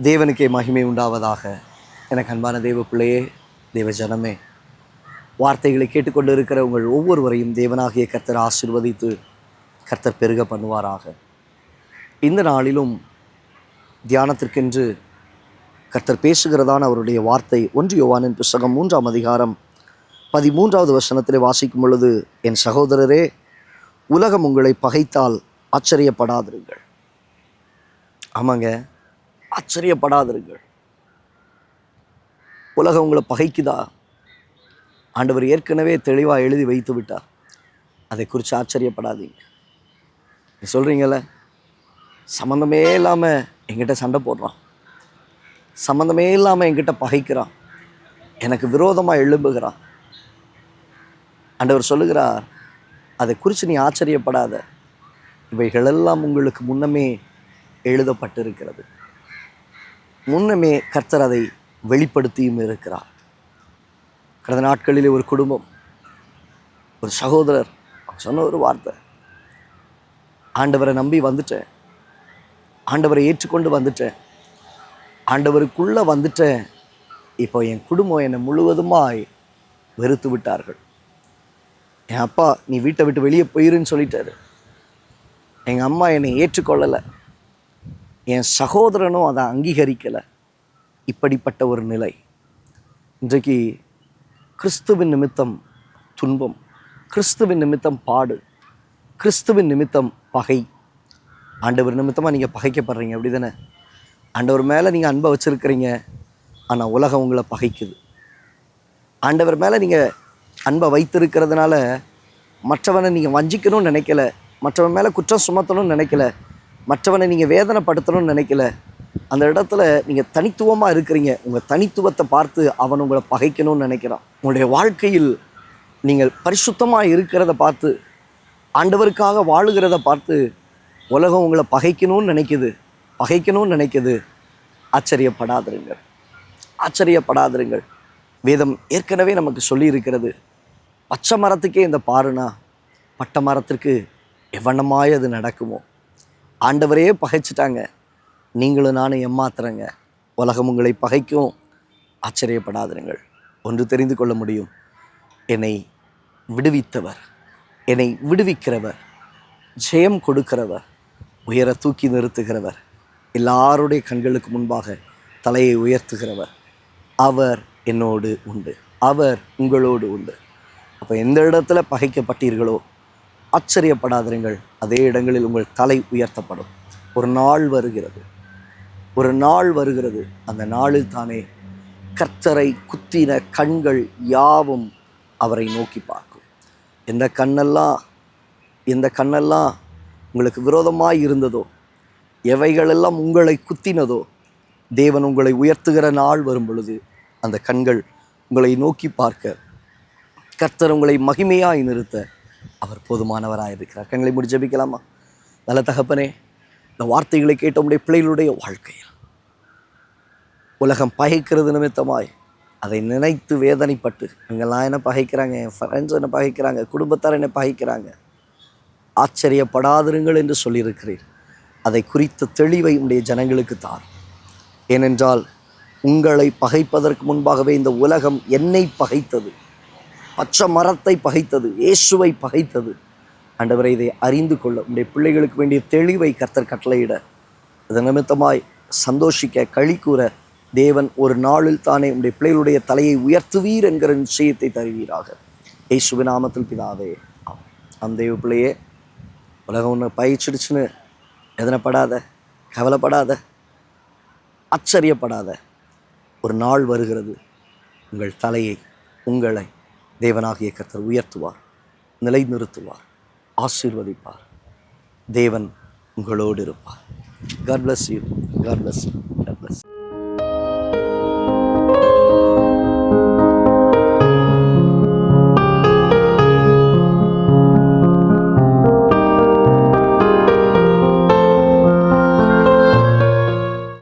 தேவனுக்கே மகிமை உண்டாவதாக. எனக்கு அன்பான தேவ பிள்ளையே, தேவ ஜனமே, வார்த்தைகளை கேட்டுக்கொண்டு இருக்கிற உங்கள் ஒவ்வொருவரையும் தேவனாகிய கர்த்தர் ஆசீர்வதித்து கர்த்தர் பெருக பண்ணுவாராக. இந்த நாளிலும் தியானத்திற்கென்று கர்த்தர் பேசுகிறதான அவருடைய வார்த்தை 1 யோவானின் புத்தகம் 3ஆம் அதிகாரம் 13வது வசனத்திலே வாசிக்கும் பொழுது, என் சகோதரரே, உலகம் உங்களை பகைத்தால் ஆச்சரியப்படாதிருங்கள். ஆமாங்க, ஆச்சரியப்படாதிருங்கள். உலகம் உங்களை பகைக்குதா? ஆண்டவர் ஏற்கனவே தெளிவாக எழுதி வைத்து விட்டார். அதை குறித்து ஆச்சரியப்படாதீங்க. நீ சொல்கிறீங்கள, சம்மந்தமே இல்லாமல் என்கிட்ட சண்டை போடுறான், சம்மந்தமே இல்லாமல் என்கிட்ட பகைக்கிறான், எனக்கு விரோதமாக எழும்புகிறான். ஆண்டவர் சொல்லுகிறார், அதை குறித்து நீ ஆச்சரியப்படாத. இவைகளெல்லாம் உங்களுக்கு முன்னமே எழுதப்பட்டிருக்கிறது. முன்னமே கர்த்தர் அதை வெளிப்படுத்தியும் இருக்கிறார். கடந்த நாட்களிலே ஒரு குடும்பம், ஒரு சகோதரர் சொன்ன ஒரு வார்த்தை, ஆண்டவரை நம்பி வந்துட்டேன், ஆண்டவரை ஏற்றுக்கொண்டு வந்துட்டேன், ஆண்டவருக்குள்ளே வந்துட்டேன், இப்போ என் குடும்பம் என்னை முழுவதுமாய் வெறுத்து விட்டார்கள். என் அப்பா நீ வீட்டை விட்டு வெளியே போயிருன்னு சொல்லிட்டாரு, எங்கள் அம்மா என்னை ஏற்றுக்கொள்ளலை, என் சகோதரனும் அதை அங்கீகரிக்கலை. இப்படிப்பட்ட ஒரு நிலை. இன்றைக்கு கிறிஸ்துவின் நிமித்தம் துன்பம், கிறிஸ்துவின் நிமித்தம் பாடு, கிறிஸ்துவின் நிமித்தம் பகை. ஆண்டவர் நிமித்தமாக நீங்கள் பகைக்கப்படுறீங்க, அப்படி தானே? ஆண்டவர் மேலே நீங்கள் அன்பை வச்சுருக்கிறீங்க, ஆனால் உலகம் உங்களை பகைக்குது. ஆண்டவர் மேலே நீங்கள் அன்பை வைத்திருக்கிறதுனால மற்றவனை நீங்கள் வஞ்சிக்கணும்னு நினைக்கல, மற்றவன் மேலே குற்றம் சுமத்தணும்னு நினைக்கல, மற்றவனை நீங்கள் வேதனைப்படுத்தணும்னு நினைக்கல. அந்த இடத்துல நீங்கள் தனித்துவமாக இருக்கிறீங்க. உங்கள் தனித்துவத்தை பார்த்து அவன் உங்களை பகைக்கணும்னு நினைக்கிறான். உங்களுடைய வாழ்க்கையில் நீங்கள் பரிசுத்தமாக இருக்கிறத பார்த்து, ஆண்டவருக்காக வாழுகிறத பார்த்து உலகம் உங்களை பகைக்கணும்னு நினைக்குது. ஆச்சரியப்படாதிருங்கள், ஆச்சரியப்படாதிருங்கள். வேதம் ஏற்கனவே நமக்கு சொல்லி இருக்கிறது, பச்சை மரத்துக்கே இந்த பாருனா பட்ட மரத்திற்கு எவ்வண்ணமாய் அது நடக்குமோ. ஆண்டவரே பகைச்சிட்டாங்க, நீங்களும் நானும் ஏமாத்துறங்க. உலகம் உங்களை பகைக்கும். ஆச்சரியப்படாதிருங்கள். ஒன்று தெரிந்து கொள்ள முடியும், என்னை விடுவித்தவர், என்னை விடுவிக்கிறவர், ஜெயம் கொடுக்கிறவர், உயர தூக்கி நிறுத்துகிறவர், எல்லாருடைய கண்களுக்கு முன்பாக தலையை உயர்த்துகிறவர், அவர் என்னோடு உண்டு, அவர் உங்களோடு உண்டு. அப்போ எந்த இடத்துல பகைக்கப்பட்டீர்களோ ஆச்சரியப்படாதிருங்கள். அதே இடங்களில் உங்கள் தலை உயர்த்தப்படும். ஒரு நாள் வருகிறது, அந்த நாளில் தானே கர்த்தரை குத்தின கண்கள் யாவும் அவரை நோக்கி பார்க்கும். எந்த கண்ணெல்லாம் உங்களுக்கு விரோதமாய் இருந்ததோ, எவைகளெல்லாம் உங்களை குத்தினதோ, தேவன் உங்களை உயர்த்துகிற நாள் வரும் பொழுது அந்த கண்கள் உங்களை நோக்கி பார்க்க, கர்த்தர் உங்களை மகிமையாய் நிறுத்த அவர் போதுமானவராக இருக்கிறார். கண்களை மூடி ஜெபிக்கலாமா? நல்ல தகப்பனே, இந்த வார்த்தைகளை கேட்ட உடைய பிள்ளைகளுடைய வாழ்க்கையில் உலகம் பகைக்கிறது நிமித்தமாய் அதை நினைத்து வேதனைப்பட்டு, இவங்கெல்லாம் என்ன பகைக்கிறாங்க, என் ஃப்ரெண்ட்ஸ் என்ன பகைக்கிறாங்க, குடும்பத்தார் என்ன பகைக்கிறாங்க, ஆச்சரியப்படாதிருங்கள் என்று சொல்லியிருக்கிறீர். அதை குறித்த தெளிவை உடைய ஜனங்களுக்கு தார். ஏனென்றால் உங்களை பகைப்பதற்கு முன்பாகவே இந்த உலகம் என்னை பகைத்தது, பச்சை மரத்தை பகைத்தது, இயேசுவை பகைத்தது. ஆண்டவரை இதை அறிந்து கொள்ள உடைய பிள்ளைகளுக்கு வேண்டிய தெளிவை கர்த்தர் கட்டளையிட, இதன் நிமித்தமாய் சந்தோஷிக்க, களி கூற தேவன் ஒரு நாளில் தானே உடைய பிள்ளைகளுடைய தலையை உயர்த்துவீர் என்கிற நிச்சயத்தை தருவீராக. இயேசுவின் நாமத்தில் பிதாவே, அந்த தேவ பிள்ளையே, உலகம் ஒன்று பயிற்சிடுச்சுன்னு எதனைப்படாத, கவலைப்படாத, ஆச்சரியப்படாத. ஒரு நாள் வருகிறது, உங்கள் தலையை, உங்களை தேவனாகிய கர்த்தர் உயர்த்துவார், நிலைநிறுத்துவார், ஆசீர்வதிப்பார். தேவன் உங்களோடு இருப்பார். God bless you. God bless you.